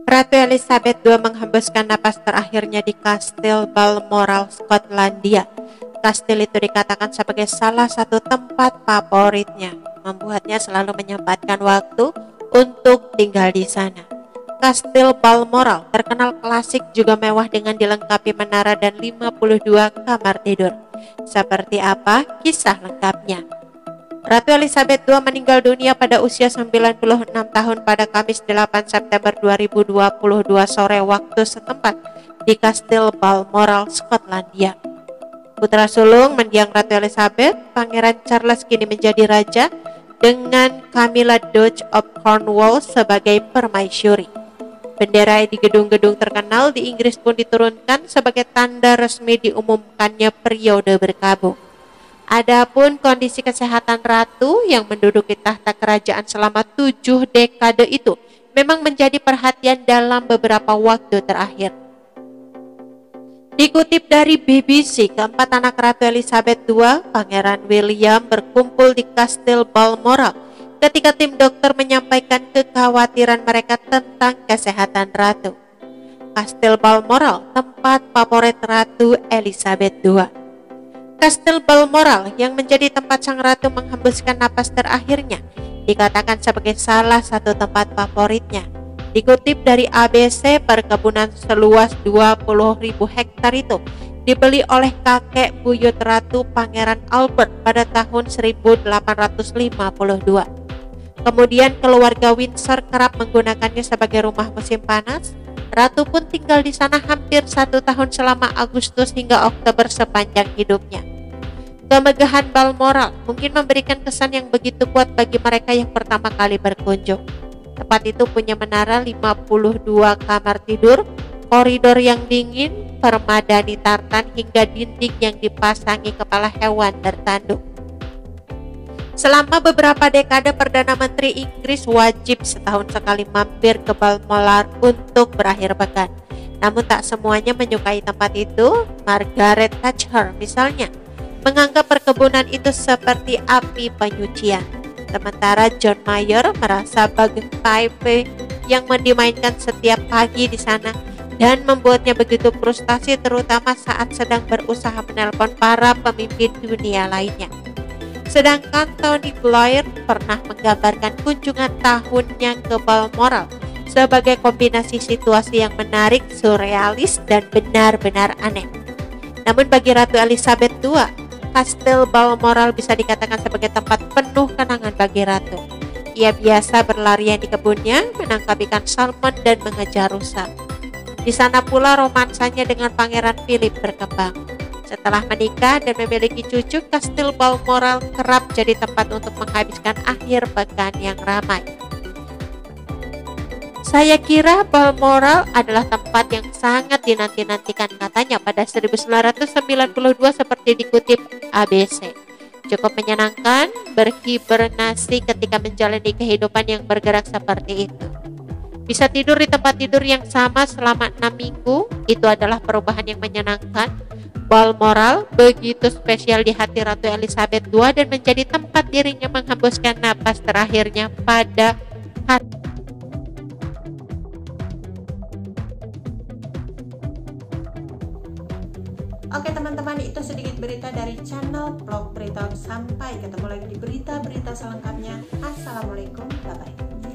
Ratu Elizabeth II menghembuskan napas terakhirnya di Kastil Balmoral, Skotlandia. Kastil itu dikatakan sebagai salah satu tempat favoritnya, membuatnya selalu menyempatkan waktu untuk tinggal di sana. Kastil Balmoral terkenal klasik, juga mewah dengan dilengkapi menara dan 52 kamar tidur. Seperti apa kisah lengkapnya? Ratu Elizabeth II meninggal dunia pada usia 96 tahun pada Kamis 8 September 2022 sore waktu setempat di Kastil Balmoral, Skotlandia. Putra sulung mendiang Ratu Elizabeth, Pangeran Charles kini menjadi raja dengan Camilla Doge of Cornwall sebagai permaisuri. Bendera di gedung-gedung terkenal di Inggris pun diturunkan sebagai tanda resmi diumumkannya periode berkabung. Adapun kondisi kesehatan ratu yang menduduki tahta kerajaan selama 7 dekade itu memang menjadi perhatian dalam beberapa waktu terakhir. Dikutip dari BBC, keempat anak Ratu Elizabeth II, Pangeran William berkumpul di Kastil Balmoral ketika tim dokter menyampaikan kekhawatiran mereka tentang kesehatan ratu. Kastil Balmoral, tempat favorit Ratu Elizabeth II. Kastil Balmoral yang menjadi tempat sang ratu menghembuskan napas terakhirnya dikatakan sebagai salah satu tempat favoritnya. Dikutip dari ABC, perkebunan seluas 20.000 hektar itu dibeli oleh kakek buyut Ratu Pangeran Albert pada tahun 1852. Kemudian keluarga Windsor kerap menggunakannya sebagai rumah musim panas. Ratu pun tinggal di sana hampir 1 tahun selama Agustus hingga Oktober sepanjang hidupnya. Kemegahan Balmoral mungkin memberikan kesan yang begitu kuat bagi mereka yang pertama kali berkunjung. Tempat itu punya menara 52 kamar tidur, koridor yang dingin, permadani tartan hingga dinding yang dipasangi kepala hewan bertanduk. Selama beberapa dekade, Perdana Menteri Inggris wajib setahun sekali mampir ke Balmoral untuk berakhir pekan. Namun tak semuanya menyukai tempat itu. Margaret Thatcher misalnya menganggap perkebunan itu seperti api penyucian. Sementara John Mayer merasa bagpipe yang dimainkan setiap pagi di sana dan membuatnya begitu frustasi, terutama saat sedang berusaha menelpon para pemimpin dunia lainnya. Sedangkan Tony Blair pernah menggambarkan kunjungan tahunnya ke Balmoral sebagai kombinasi situasi yang menarik, surrealis, dan benar-benar aneh. Namun bagi Ratu Elizabeth II, Kastil Balmoral bisa dikatakan sebagai tempat penuh kenangan bagi ratu. Ia biasa berlarian di kebunnya, menangkap ikan salmon, dan mengejar rusa. Di sana pula romansanya dengan Pangeran Philip berkembang. Setelah menikah dan memiliki cucu, Kastil Balmoral kerap jadi tempat untuk menghabiskan akhir pekan yang ramai. Saya kira Balmoral adalah tempat yang sangat dinanti-nantikan, katanya pada 1992 seperti dikutip ABC. Cukup menyenangkan berhibernasi ketika menjalani kehidupan yang bergerak seperti itu. Bisa tidur di tempat tidur yang sama selama 6 minggu, itu adalah perubahan yang menyenangkan. Balmoral begitu spesial di hati Ratu Elizabeth II dan menjadi tempat dirinya menghembuskan napas terakhirnya pada hari. Oke teman-teman, itu sedikit berita dari channel Vlog Berita. Sampai ketemu lagi di berita-berita selengkapnya. Assalamualaikum, bye-bye.